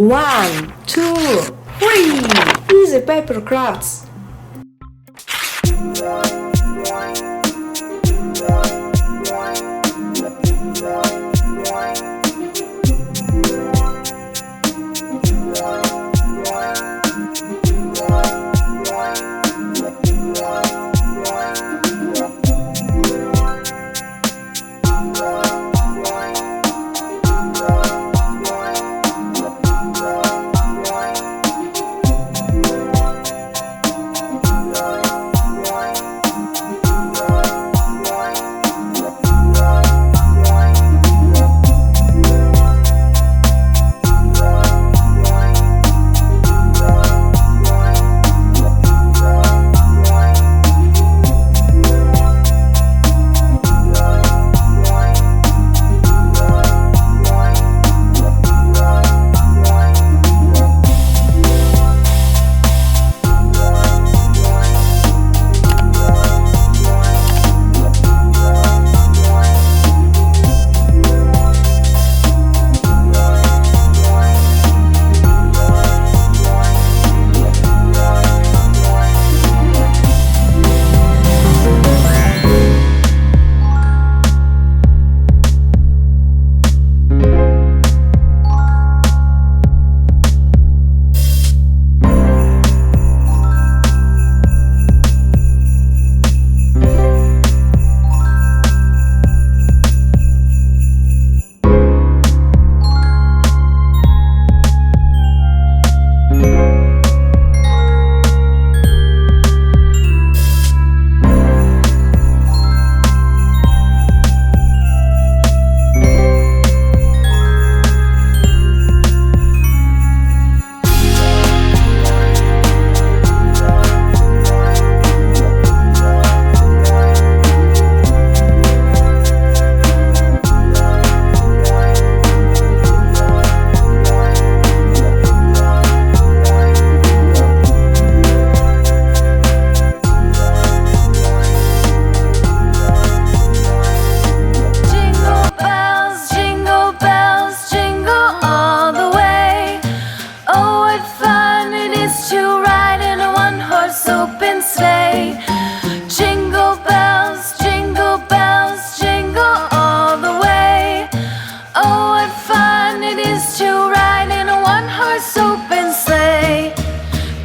1, 2, 3. Easy paper crafts.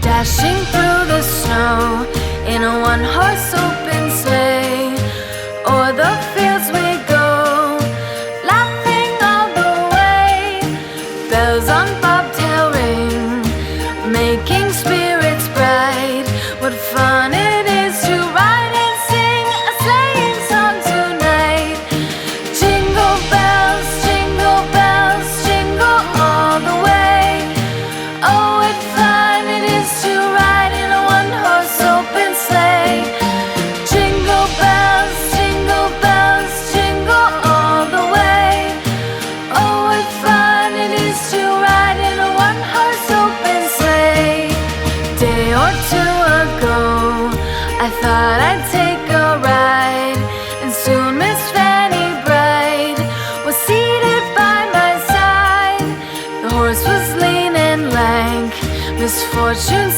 Dashing through the snow in a one-horse open sleigh. O'er the fields we go, laughing all the way. Bells on bobtail ring, making spirits bright. What fun it is to ride and sing a sleighing song tonight. Jingle bells, jingle all the way. Oh, what fun it is to ride in a one-horse open sleigh. Jingle bells, jingle all the way. Oh, what fun it is to ride in a one-horse open sleigh. Day or two ago, I thought I'd take a ride, and soon Miss Fanny Bright was seated by my side. The horse was lean and lank, misfortune